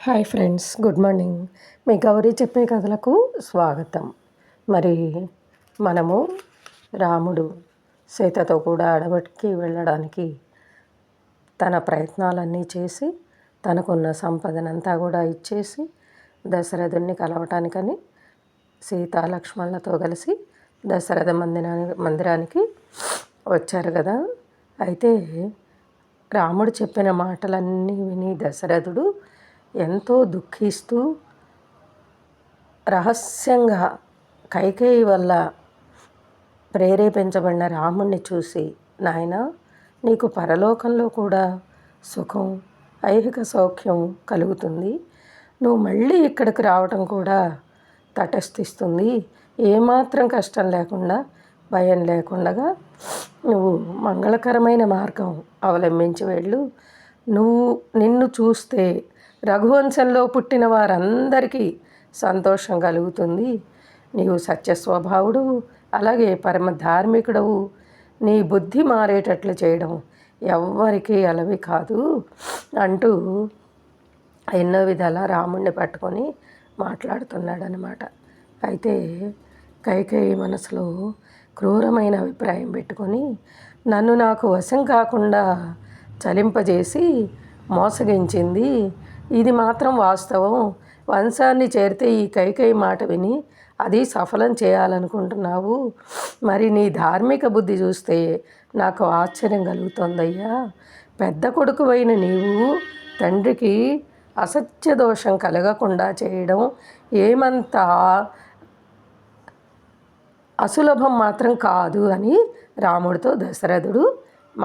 Hi friends, good morning. మీ గౌరీ చెప్పే కథలకు స్వాగతం. మరి మనము రాముడు సీతతో కూడా అడవికి వెళ్ళడానికి తన ప్రయత్నాలన్నీ చేసి తనకున్న సంపదనంతా కూడా ఇచ్చేసి దశరథుడిని కలవటానికని సీత లక్ష్మణులతో కలిసి దశరథ మందిరానికి వచ్చారు కదా. అయితే రాముడు చెప్పిన మాటలన్నీ విని దశరథుడు ఎంతో దుఃఖిస్తూ రహస్యంగా కైకేయి వల్ల ప్రేరేపించబడిన రాముణ్ణి చూసి, నాయనా, నీకు పరలోకంలో కూడా సుఖం, ఐహిక సౌఖ్యం కలుగుతుంది. నువ్వు మళ్ళీ ఇక్కడికి రావటం కూడా తటస్థిస్తుంది. ఏమాత్రం కష్టం లేకుండా, భయం లేకుండా నువ్వు మంగళకరమైన మార్గం అవలంబించి వెళ్ళు. నిన్ను చూస్తే రఘువంశంలో పుట్టిన వారందరికీ సంతోషం కలుగుతుంది. నీవు సత్యస్వభావుడు, అలాగే పరమ ధార్మికుడవు. నీ బుద్ధి మారేటట్లు చేయడం ఎవ్వరికీ అలవి కాదు అంటూ ఎన్నో విధాల రాముణ్ణి పట్టుకొని మాట్లాడుతున్నాడనమాట. అయితే కైకేయి మనసులో క్రూరమైన అభిప్రాయం పెట్టుకొని, నన్ను నాకు వశం కాకుండా చలింపజేసి మోసగించింది. ఇది మాత్రం వాస్తవం. వంశాన్ని చేరితే ఈ కైకేయి మాట విని అది సఫలం చేయాలనుకుంటున్నావు. మరి నీ ధార్మిక బుద్ధి చూస్తే నాకు ఆశ్చర్యం కలుగుతుందయ్యా. పెద్ద కొడుకువైన నీవు తండ్రికి అసత్య దోషం కలగకుండా చేయడం ఏమంత అసులభం మాత్రం కాదు అని రాముడితో దశరథుడు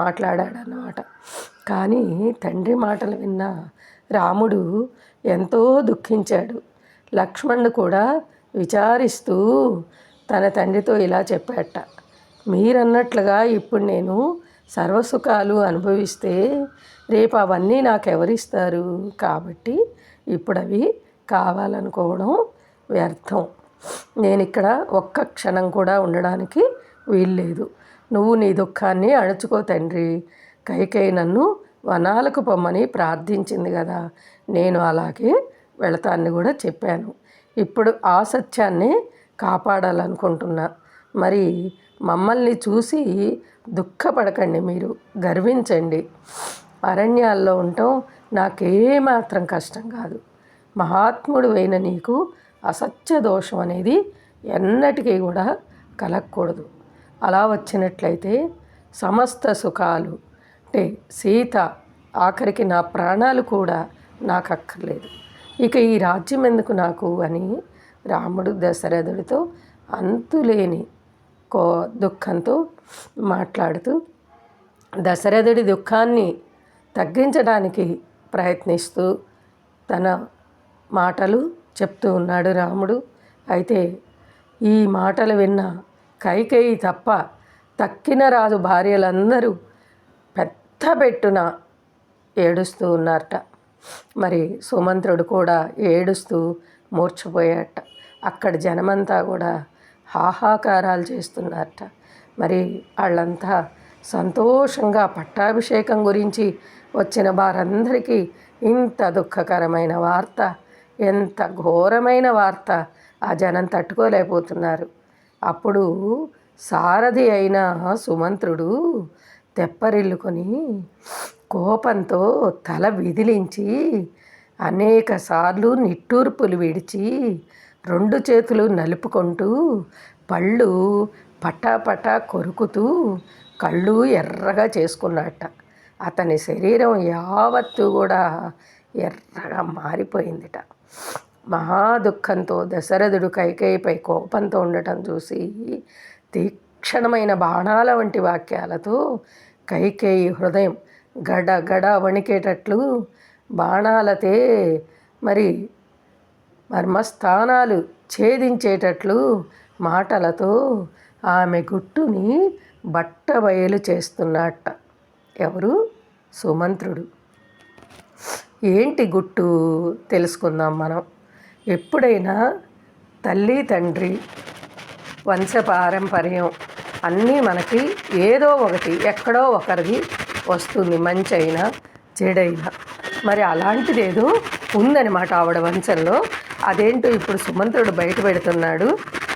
మాట్లాడాడన్నమాట. కానీ తండ్రి మాటలు విన్న రాముడు ఎంతో దుఃఖించాడు. లక్ష్మణుడు కూడా విచారిస్తూ తన తండ్రితో ఇలా చెప్పాట, మీరన్నట్లుగా ఇప్పుడు నేను సర్వసుఖాలు అనుభవిస్తే రేపు అవన్నీ నాకెవరిస్తారు? కాబట్టి ఇప్పుడు అవి కావాలనుకోవడం వ్యర్థం. నేను ఇక్కడ ఒక్క క్షణం కూడా ఉండడానికి వీల్లేదు. నువ్వు నీ దుఃఖాన్ని అణుచుకో తండ్రి. కైకేయి నన్ను వనాలకు పొమ్మని ప్రార్థించింది కదా, నేను అలాగే వెళతాన్ని కూడా చెప్పాను. ఇప్పుడు ఆ సత్యాన్ని కాపాడాలనుకుంటున్నా. మరి మమ్మల్ని చూసి దుఃఖపడకండి, మీరు గర్వించండి. అరణ్యాల్లో ఉండటం నాకేమాత్రం కష్టం కాదు. మహాత్ముడు అయిన నీకు అసత్య దోషం అనేది ఎన్నటికీ కూడా కలగకూడదు. అలా వచ్చినట్లయితే సమస్త సుఖాలు, అంటే సీత, ఆఖరికి నా ప్రాణాలు కూడా నాకు అక్కర్లేదు. ఇక ఈ రాజ్యం ఎందుకు నాకు అని రాముడు దశరథుడితో అంతులేని దుఃఖంతో మాట్లాడుతూ దశరథుడి దుఃఖాన్ని తగ్గించడానికి ప్రయత్నిస్తూ తన మాటలు చెప్తూ ఉన్నాడు రాముడు. అయితే ఈ మాటలు విన్న కైకేయి తప్ప తక్కిన రాజు భార్యలందరూ పెద్ద పెట్టున ఏడుస్తూ ఉన్నారట. మరి సుమంత్రుడు కూడా ఏడుస్తూ మూర్ఛపోయాట. అక్కడ జనమంతా కూడా హాహాకారాలు చేస్తున్నారట. మరి వాళ్ళంతా సంతోషంగా పట్టాభిషేకం గురించి వచ్చిన వారందరికీ ఇంత దుఃఖకరమైన వార్త, ఎంత ఘోరమైన వార్త ఆ జనం తట్టుకోలేకపోతున్నారు. అప్పుడు సారథి అయిన సుమంత్రుడు తెప్పరిల్లుకొని కోపంతో తల విదిలించి అనేక సార్లు నిట్టూర్పులు విడిచి 2 చేతులు నలుపుకుంటూ పళ్ళు పటాపటా కొరుకుతూ కళ్ళు ఎర్రగా చేసుకున్నట్ట. అతని శరీరం యావత్తు కూడా ఎర్రగా మారిపోయిందిట. మహా దుఃఖంతో దశరథుడు కైకేయిపై కోపంతో ఉండటం చూసి తీక్షణమైన బాణాల వంటి వాక్యాలతో కైకేయి హృదయం గడగడ వణికేటట్లు, బాణాలతే మరి మర్మస్థానాలు ఛేదించేటట్లు మాటలతో ఆమె గుట్టుని బట్టబయలు చేస్తున్నట్ట. ఎవరు? సుమంత్రుడు. ఏంటి గుట్టు తెలుసుకుందాం మనం. ఎప్పుడైనా తల్లి తండ్రి వంశపారంపర్యం అన్నీ మనకి ఏదో ఒకటి ఎక్కడో ఒకరిది వస్తుంది, మంచి అయినా చెడైనా. మరి అలాంటిదేదో ఉందన్నమాట ఆవిడ వంశంలో. అదేంటో ఇప్పుడు సుమంత్రుడు బయట పెడుతున్నాడు,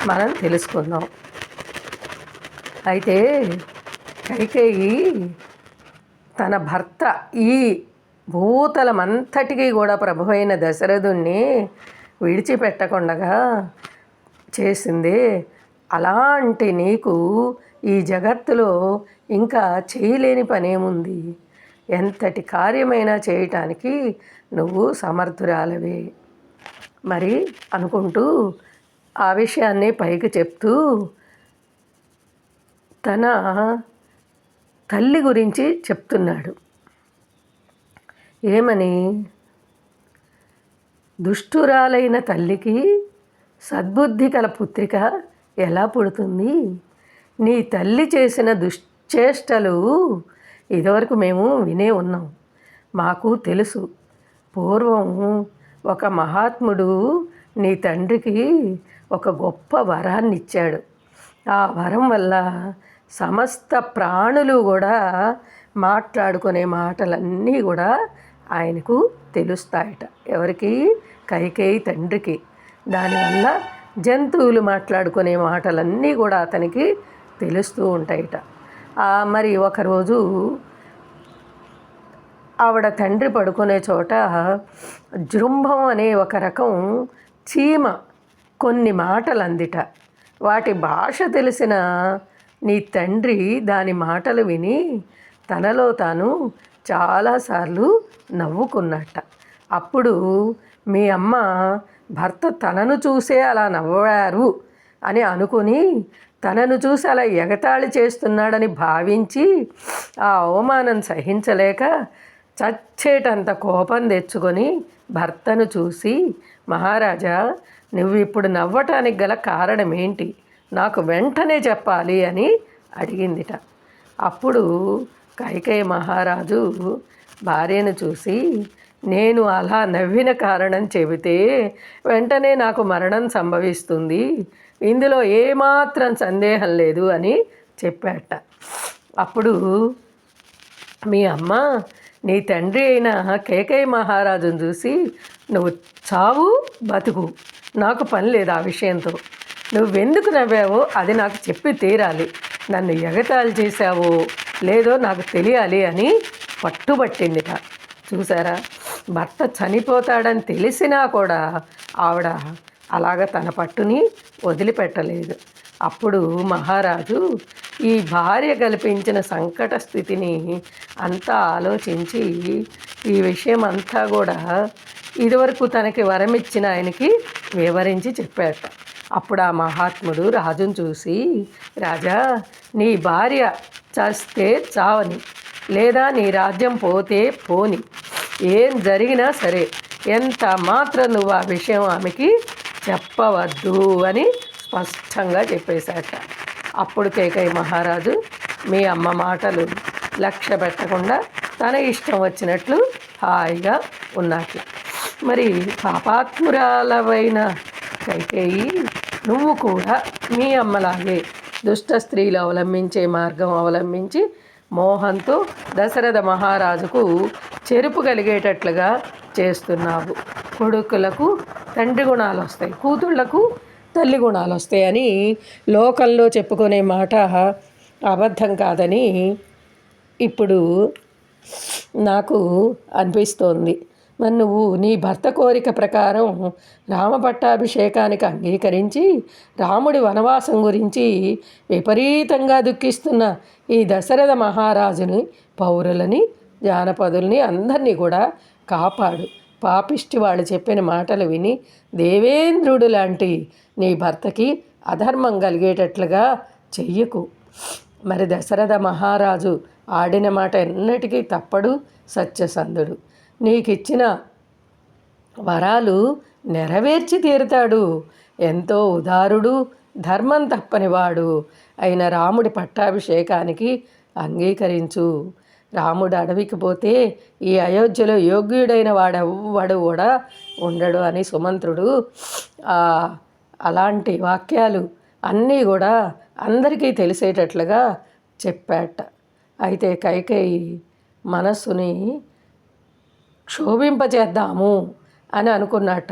మనం తెలుసుకుందాం. అయితే కైకేయి తన భర్త ఈ భూతలమంతటికీ కూడా ప్రభువైన దశరథుణ్ణి విడిచిపెట్టకుండా చేసింది. అలాంటి నీకు ఈ జగత్తులో ఇంకా చేయలేని పనేముంది? ఎంతటి కార్యమైనా చేయటానికి నువ్వు సమర్థురాలవే మరి అనుకుంటూ ఆ విషయాన్ని పైకి చెప్తూ తన తల్లి గురించి చెప్తున్నాడు. ఏమని? దుష్టురాలైన తల్లికి సద్బుద్ధి కల పుత్రిక ఎలా పుడుతుంది? నీ తల్లి చేసిన దుశ్చేష్టలు ఇదివరకు మేము వినే ఉన్నాం, మాకు తెలుసు. పూర్వం ఒక మహాత్ముడు నీ తండ్రికి ఒక గొప్ప వరాన్ని ఇచ్చాడు. ఆ వరం వల్ల సమస్త ప్రాణులు కూడా మాట్లాడుకునే మాటలన్నీ కూడా ఆయనకు తెలుస్తాయట. ఎవరికి? కైకేయి తండ్రికి. దానివల్ల జంతువులు మాట్లాడుకునే మాటలన్నీ కూడా అతనికి తెలుస్తూ ఉంటాయట. మరి ఒకరోజు ఆవిడ తండ్రి పడుకునే చోట జృంభం అనే ఒక రకం చీమ కొన్ని మాటలు అందిట. వాటి భాష తెలిసిన నీ తండ్రి దాని మాటలు విని తనలో తాను చాలాసార్లు నవ్వుకున్నట్ట. అప్పుడు మీ అమ్మ భర్త తనను చూసే అలా నవ్వారు అని అనుకుని తనను చూసి అలా ఎగతాళి చేస్తున్నాడని భావించి ఆ అవమానం సహించలేక చచ్చేటంత కోపం తెచ్చుకొని భర్తను చూసి, మహారాజా, నువ్వు ఇప్పుడు నవ్వటానికి గల కారణం ఏంటి? నాకు వెంటనే చెప్పాలి అని అడిగిందిట. అప్పుడు కైకేయి మహారాజు భార్యను చూసి, నేను అలా నవ్విన కారణం చెబితే వెంటనే నాకు మరణం సంభవిస్తుంది, ఇందులో ఏమాత్రం సందేహం లేదు అని చెప్పాట. అప్పుడు మీ అమ్మ నీ తండ్రి అయిన కేకేయి మహారాజును చూసి, నువ్వు చావు బతుకు, నాకు పని లేదు ఆ విషయంతో, నువ్వెందుకు నవ్వావో అది నాకు చెప్పి తీరాలి, నన్ను ఎగతాళి చేశావో లేదో నాకు తెలియాలి అని పట్టుబట్టిందిట. చూసారా, భర్త చనిపోతాడని తెలిసినా కూడా ఆవిడ అలాగ తన పట్టుని వదిలిపెట్టలేదు. అప్పుడు మహారాజు ఈ భార్య కల్పించిన సంకట స్థితిని అంతా ఆలోచించి ఈ విషయం అంతా కూడా ఇదివరకు తనకి వరమిచ్చిన ఆయనకి వివరించి చెప్పాట. అప్పుడు ఆ మహాత్ముడు రాజును చూసి, రాజా, నీ భార్య చస్తే చావని, లేదా నీ రాజ్యం పోతే పోని, ఏం జరిగినా సరే ఎంత మాత్రం నువ్వు ఆ విషయం ఆమెకి చెప్పవద్దు అని స్పష్టంగా చెప్పేశాట. అప్పుడు కేకేయి మహారాజు మీ అమ్మ మాటలు లక్ష్య పెట్టకుండా తన ఇష్టం వచ్చినట్లు హాయిగా ఉన్నట్లు. మరి పాపాత్మురాలవైన కైకేయి, నువ్వు కూడా మీ అమ్మలాగే దుష్ట స్త్రీలు అవలంబించే మార్గం అవలంబించి మోహంతో దశరథ మహారాజుకు చెరుపు కలిగేటట్లుగా చేస్తున్నావు. కొడుకులకు తండ్రి గుణాలు వస్తాయి, కూతుళ్లకు తల్లి గుణాలు వస్తాయని లోకంలో చెప్పుకునే మాట అబద్ధం కాదని ఇప్పుడు నాకు అనిపిస్తోంది. మరి నువ్వు నీ భర్త కోరిక ప్రకారం రామ పట్టాభిషేకానికి అంగీకరించి రాముడి వనవాసం గురించి విపరీతంగా దుఃఖిస్తున్న ఈ దశరథ మహారాజుని, పౌరులని, జానపదుల్ని అందరినీ కూడా కాపాడు. పాపిష్టి వాళ్ళు చెప్పిన మాటలు విని దేవేంద్రుడు లాంటి నీ భర్తకి అధర్మం కలిగేటట్లుగా చెయ్యకు. మరి దశరథ మహారాజు ఆడిన మాట ఎన్నటికీ తప్పడు, సత్యసంధుడు. నీకిచ్చిన వరాలు నెరవేర్చి తీరుతాడు. ఎంతో ఉదారుడు, ధర్మం తప్పనివాడు అయిన రాముడి పట్టాభిషేకానికి అంగీకరించు. రాముడు అడవికి పోతే ఈ అయోధ్యలో యోగ్యుడైన వాడు కూడా ఉండడు అని సుమంత్రుడు అలాంటి వాక్యాలు అన్నీ కూడా అందరికీ తెలిసేటట్లుగా చెప్పాట. అయితే కైకేయి మనస్సుని క్షోభింపచేద్దాము అని అనుకున్నట్ట.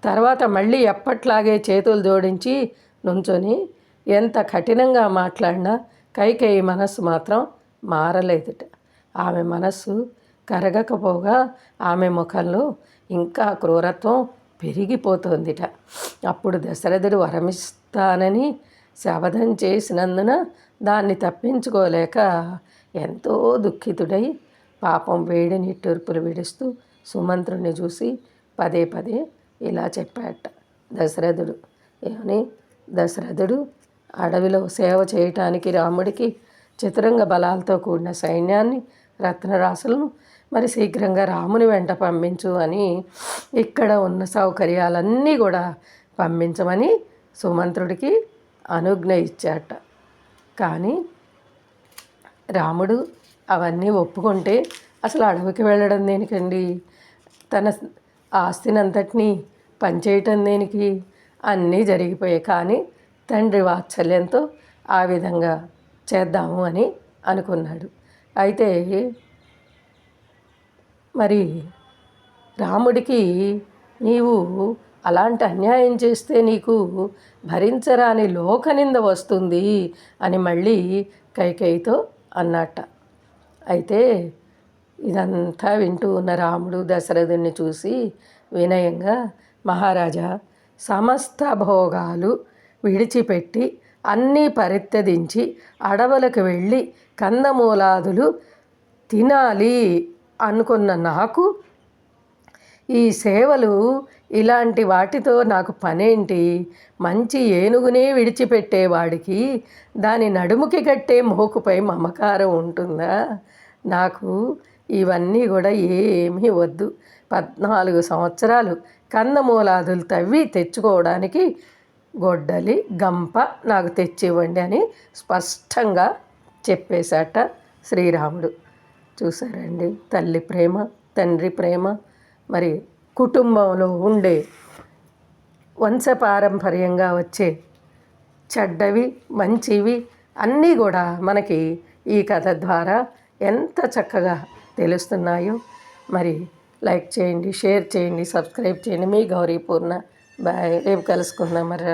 తర్వాత మళ్ళీ ఎప్పట్లాగే చేతులు జోడించి నుంచొని ఎంత కఠినంగా మాట్లాడినా కైకేయి మనస్సు మాత్రం మారలేదుట. ఆమె మనస్సు కరగకపోగా ఆమె ముఖంలో ఇంకా క్రూరత్వం పెరిగిపోతోందిట. అప్పుడు దశరథుడు వరమిస్తానని శపథం చేసినందున దాన్ని తప్పించుకోలేక ఎంతో దుఃఖితుడై పాపం వేడి నిట్టూర్పులు విడుస్తూ సుమంత్రుణ్ణి చూసి పదే పదే ఇలా చెప్పాట దశరథుడు. ఏమని? దశరథుడు అడవిలో సేవ చేయటానికి రాముడికి చతురంగ బలాలతో కూడిన సైన్యాన్ని, రత్నరాశులను మరి శీఘ్రంగా రాముని వెంట పంపించు అని, ఇక్కడ ఉన్న సౌకర్యాలన్నీ కూడా పంపించమని సుమంత్రుడికి అనుజ్ఞ ఇచ్చాట. కానీ రాముడు అవన్నీ ఒప్పుకుంటే అసలు అడవికి వెళ్ళడం దేనికండి? తన ఆస్తినంతటినీ పనిచేయటం దేనికి? అన్నీ జరిగిపోయాయి. కానీ తండ్రి వాత్సల్యంతో ఆ విధంగా చేద్దాము అని అనుకున్నాడు. అయితే మరి రాముడికి నీవు అలాంటి అన్యాయం చేస్తే నీకు భరించరాని లోకనింద వస్తుంది అని మళ్ళీ కైకేయితో అన్నట్ట. అయితే ఇదంతా వింటూ ఉన్న రాముడు దశరథుడిని చూసి వినయంగా, మహారాజా, సమస్త భోగాలు విడిచిపెట్టి అన్నీ పరిత్యజించి అడవులకు వెళ్ళి కందమూలాదులు తినాలి అనుకున్న నాకు ఈ సేవలు ఇలాంటి వాటితో నాకు పనేంటి? మంచి ఏనుగునే విడిచిపెట్టేవాడికి దాని నడుముకి కట్టే మోకుపై మమకారం ఉంటుందా? నాకు ఇవన్నీ కూడా ఏమీ వద్దు. 14 సంవత్సరాలు కందమూలాదులు తవ్వి తెచ్చుకోవడానికి గొడ్డలి, గంప నాకు తెచ్చివ్వండి అని స్పష్టంగా చెప్పేశాట శ్రీరాముడు. చూసారండి తల్లి ప్రేమ, తండ్రి ప్రేమ. మరి కుటుంబంలో ఉండే వంశపారంపర్యంగా వచ్చే చెడ్డవి, మంచివి అన్నీ కూడా మనకి ఈ కథ ద్వారా ఎంత చక్కగా తెలుస్తున్నాయో. మరి లైక్ చేయండి, షేర్ చేయండి, సబ్స్క్రైబ్ చేయండి. మీ గౌరీ పూర్ణ. బాయ్. రేపు కలుసుకుందాం మరి.